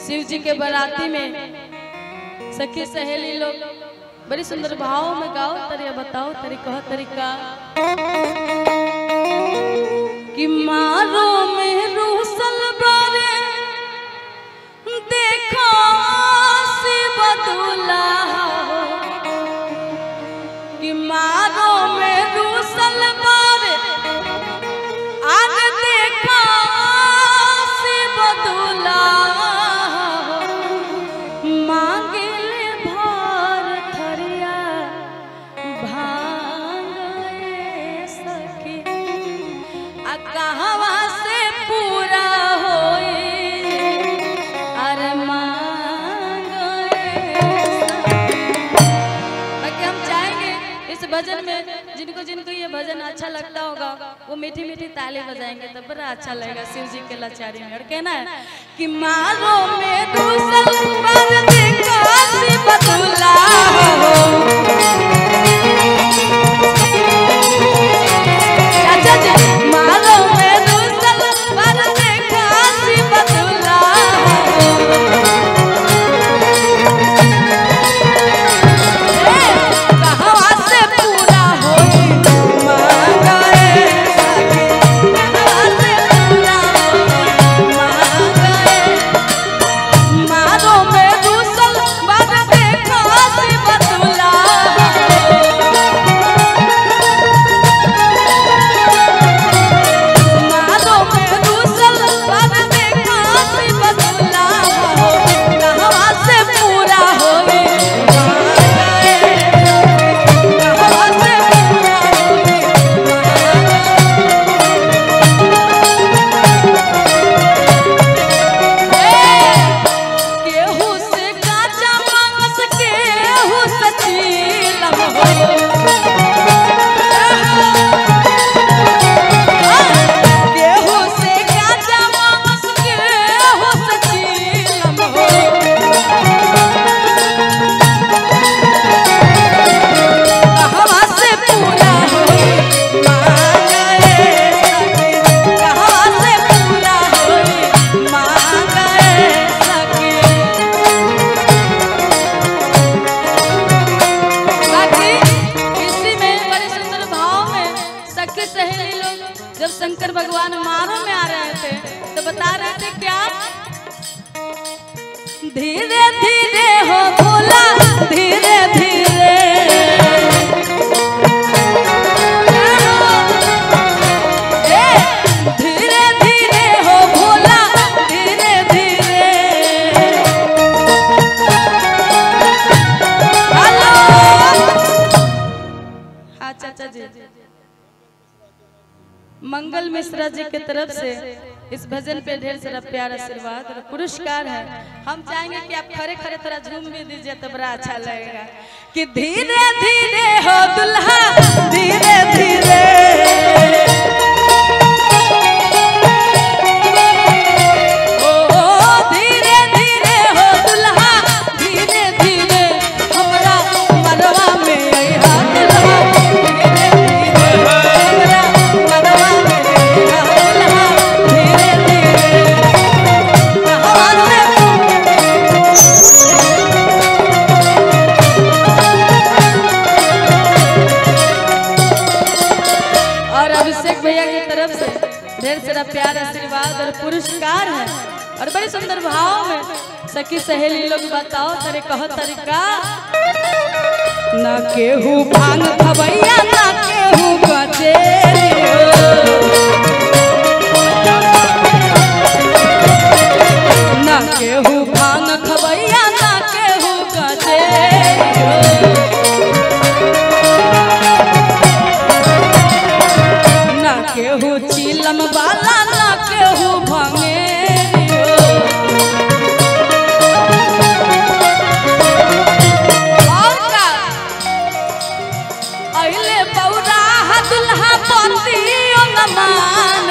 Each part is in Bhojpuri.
शिव जी के बाराती में सखी सहेली लोग बड़ी सुंदर भाव में गाओ तरी बताओ तरी कहो तरीका कि मारो में रूसल बारे देखो शिव दुल्हा कि मारो में रूसल बारे आग देखो शिव दुल्हा भजन में जिनको जिनको ये भजन अच्छा लगता होगा वो मीठी मीठी ताली बजाएंगे तो बड़ा अच्छा लगेगा शिव जी के लाचारी में। और कहना है कि मारो में दूसर पर देखो शिव दुल्हा चाचा जी मारो में दूसर पर देखो शिव दुल्हा जब शंकर भगवान मारो में आ रहे थे तो बता रहे थे क्या धीरे धीरे हो भोला धीरे धीरे धीरे धीरे हो भोला धीरे धीरे हेलो हाँ चाचा जी मंगल मिश्रा जी की तरफ से इस भजन पे ढेर सारा प्यार आशीर्वाद और पुरस्कार है। हम चाहेंगे कि आप खड़े खड़े थोड़ा झूम भी दीजिए तो बड़ा अच्छा लगेगा कि धीरे धीरे हो दुल्हा धीरे धीरे धीरे धीरे हो दुल्हा धीरे धीरे हमरा मरवा में ढेर सारा प्यार आशीर्वाद और पुरस्कार है और बड़े सुंदर भाव में सखी सहेली लोग बताओ तरे कहो तरीका ना केहू भांग खबैया ना केहू बचेली ना केहू भांग खबैया ना केहू बचेली ना केहू चिलम वाला ना केहू भंगेरी अइले बौरा दुल्हा पतियो न मान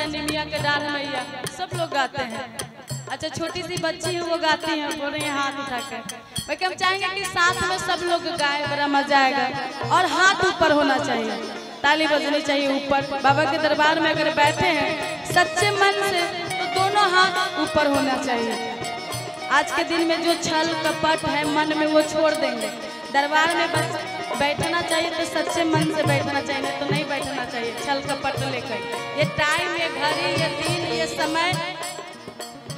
निमिया के डाल मैया, सब लोग गाते हैं। अच्छा छोटी सी बच्ची है वो गाती है, बोल रही है हाथ उठाकर। बाकी हम चाहेंगे कि साथ में सब लोग गाए, बड़ा मजा आएगा। और हाथ ऊपर होना चाहिए, ताली बजनी चाहिए ऊपर। बाबा के दरबार में अगर बैठे हैं सच्चे मन से तो दोनों हाथ ऊपर होना चाहिए। आज के दिन में जो छल कपट है मन में वो छोड़ देंगे। दरबार में बस बैठना चाहिए तो सच्चे मन से बैठना चाहिए, तो नहीं बैठना चाहिए छल कपट लेकर। ये टाइम, ये घड़ी, ये दिन, ये समय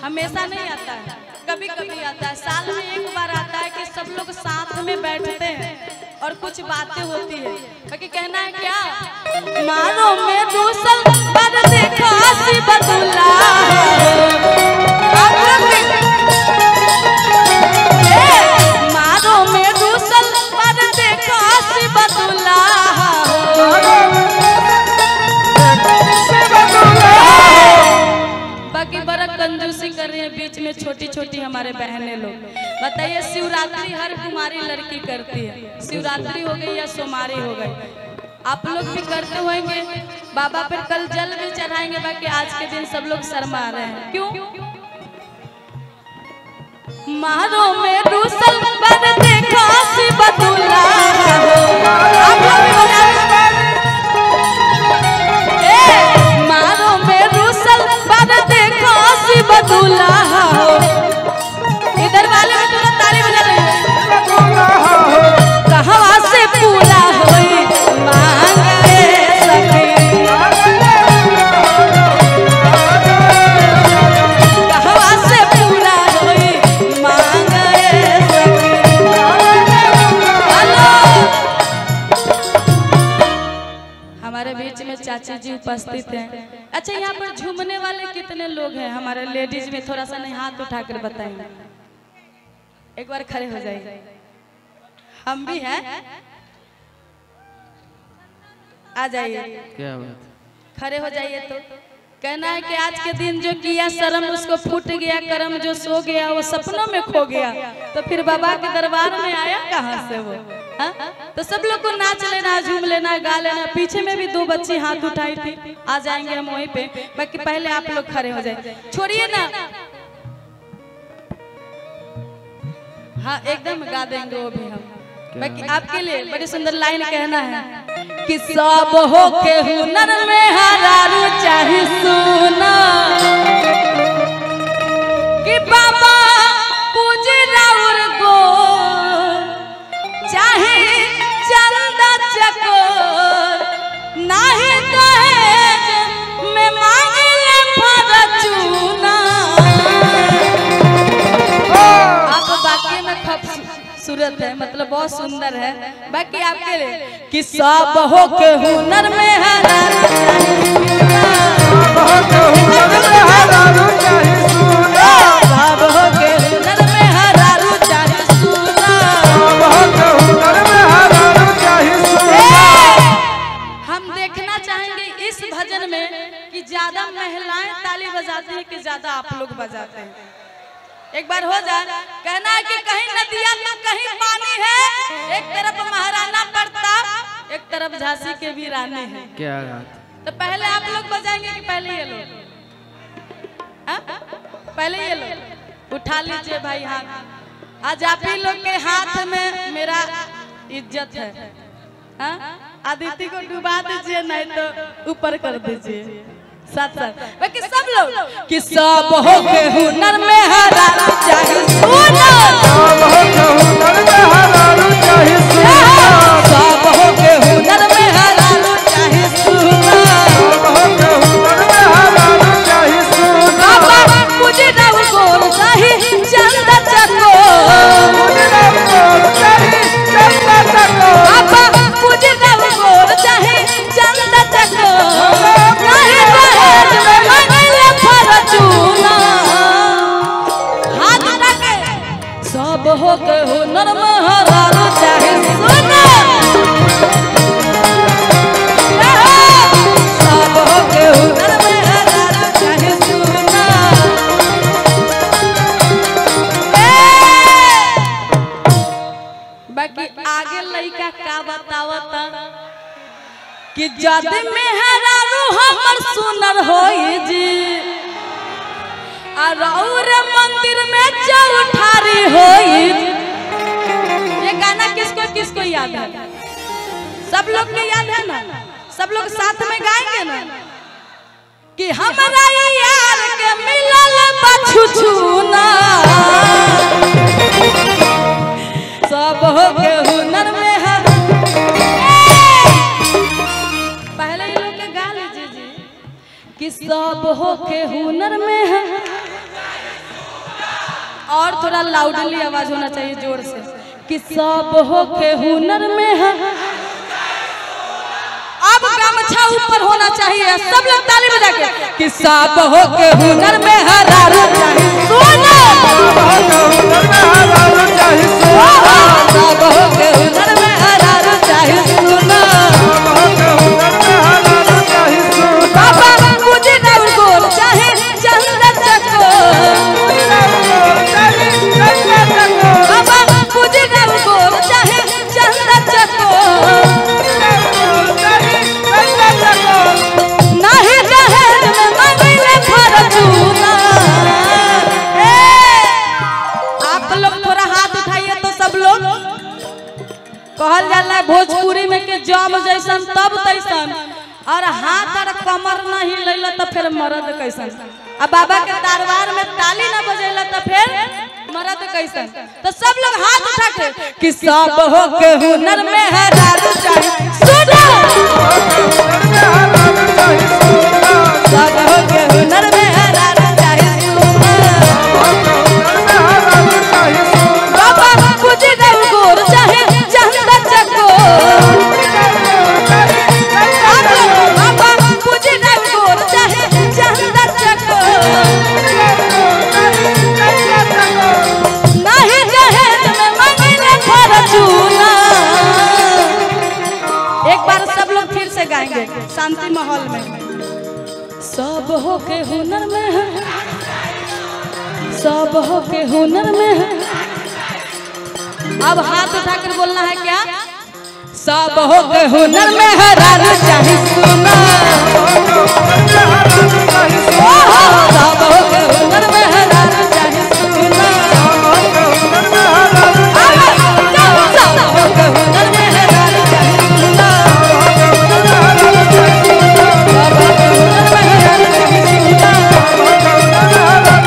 हमेशा नहीं आता है, कभी कभी आता है। साल में एक बार आता है कि सब लोग साथ में बैठते हैं और कुछ बातें होती है। बाकी कहना है क्या, मारो में दूसल पर देखा सी बदुला, मारो में दूसल पर देखा सी बदुला। बाकी बड़ा कंजूसी कर रही है बीच में छोटी छोटी हमारे बहनें लोग। बताइए शिवरात्रि हर कुमारी लड़की करती है, शिवरात्रि हो गई या सोमवारी हो गई, आप लोग भी करते होंगे। बाबा पर कल जल भी चढ़ाएंगे। बाकी आज के दिन सब लोग शर्मा रहे हैं, क्यों? मारो में दूसल पर देखा सी बदुला, मारो में दूसल पर देखा सी बदुला। इधर वाले में थोड़ा ताली बजा रहे हैं। कहवा से पूरा होई मांगे सखी, कहवा से पूरा होई मांगे सखी। हेलो, हमारे बीच में चाची जी उपस्थित हैं। अच्छा यहाँ पर झूमने वाले कितने लोग हैं हमारे लेडीज में? थोड़ा सा नहीं हाथ उठाकर बताएंगे। एक बार खड़े हो जाइए, हम भी हैं, आ जाइए। क्या बात, खड़े हो जाइए। तो कहना है कि आज के दिन जो किया शर्म उसको फूट गया करम, जो सो गया वो सपनों में खो गया, तो फिर बाबा के दरबार में आया कहाँ से वो? हा? तो सब लोग को नाच लेना, झूम लेना, गा लेना। पीछे में भी दो बच्ची हाथ उठाई थी, आ जाएंगे हम वहीं पे। बाकी पहले आप लोग खड़े हो जाए, छोड़िए ना। हाँ एकदम गा देंगे वो भी हम। बाकी आपके लिए बड़ी सुंदर लाइन कहना है कि सब हो के हुनर में हरारू चाहे सुना, कि बाबा पूज राउर गो चाहे चंदा चकोर, नाही दहेज में मांगे फरचूना। आप बाकी में खूबसूरत है, मतलब बहुत सुंदर है। बाकी आपके लिए कि सब हो के हुनर में हरारू चाहे सुना, सब हो के हुनर में हरारू चाहे सुना, सब हो के हुनर में हरारू चाहे सुना, सब हो के हुनर में हरारू चाहे सुना। हम देखना चाहेंगे इस भजन में कि ज्यादा महिलाएं ताली बजाती हैं कि ज्यादा आप लोग बजाते हैं। एक बार हो जाए, कहना है कि कहीं नदिया तो कहीं पानी है, एक तरफ महाराणा प्रताप, एक तरफ झांसी के भी रानी है। क्या बात। तो पहले आप लोग बजाएंगे कि पहले ये लोग? पहले ये लोग उठा लीजिए भाई हाथ। आज आप ही लोग के हाथ में मेरा इज्जत है। आदित्य को डुबा दीजिए, नहीं तो ऊपर कर दीजिए साथ साथ। बाकी सब लोग कि सब हो के हुनर में हरारू चाहे सुना, सब हो के हुनर में हरारू चाहे सुना, सब हो के हुनर में हरारू चाहे सुना, सब हो के हुनर में हरारू चाहे सुना। बाबा मुझे रव गोर चाहे चंदा चकोर, मुझे रव गोर चाहे चंदा चकोर, बाबा मुझे रव गोर चाहे चंदा चकोर, नहीं दहेज में मांगे फरचूना। हाथ उठाके सब हो के हुनर में हरारू चाहे सुना, सब हो के हुनर में हरारू चाहे सुना। बाकी आगे लड़का का बतावता कि जद में हरारू हमर सुनर होई जी और मंदिर में चौठारी होई। ये गाना किसको किसको याद है? सब लोग के याद है ना? सब लोग साथ में गाएंगे ना कि हमारा यार के मिलल बछुछुना सब हो के हुनर में है। पहले ये लोग के गा लीजिए जी कि सब हो के हुनर में है। और थोड़ा लाउडली आवाज होना चाहिए जोर से कि सब हो के हुनर में है। अब गमछा ऊपर होना चाहिए, सब लोग ताली बजा के कि सब हो के हुनर में हरारू चाहिए सोना। सब हो के हुनर में हरारू चाहिए सोना। बाबा मुझे नव गोल चाहे चंदा चको। बाबा मुझे नव गोल चाहे चंदा चको। नहीं दहेज में मंगले फरचूना। आप लोग थोड़ा हाथ उठाइए तो सब लोग। कहल जाला भोजपुरी में के जब जैसन तब तैसन, और हाथ और कमर नहीं लैला तो फिर मर्द कैसन। अब बाबा के दरबार में ताली न बजेला तो फिर मर्द कैसन। तो सब लोग हाथ उठा के कि सब हो के हुनर में हरारू चाहिए सुनो। सब हो के हुनर में हरारू चाहिए सुनो। बाबा मुझे नव गोर चाहे चंदा चको। बाबा मुझे नव गोर चाहे चंदा चको। नहीं दहेज में मंगले फरचूना। एक बार सब लोग फिर से गाएंगे शांति माहौल में। सब हो के हुनर में है, सब हो के हुनर में है। अब हाथ उठाकर बोलना है क्या? सब हो के हुनर में हरारू चाहिए सुना। सब हो के हुनर में हरारू चाहिए सुना। सब हो के हुनर में हरारू चाहिए सुना। सब हो के हुनर में हरारू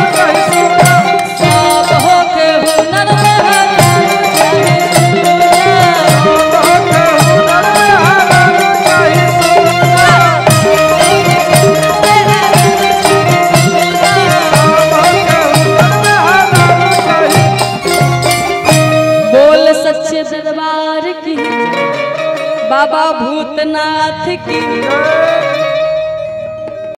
चाहिए सुना। सब हो के हुनर में दरबार की बाबा भूतनाथ की।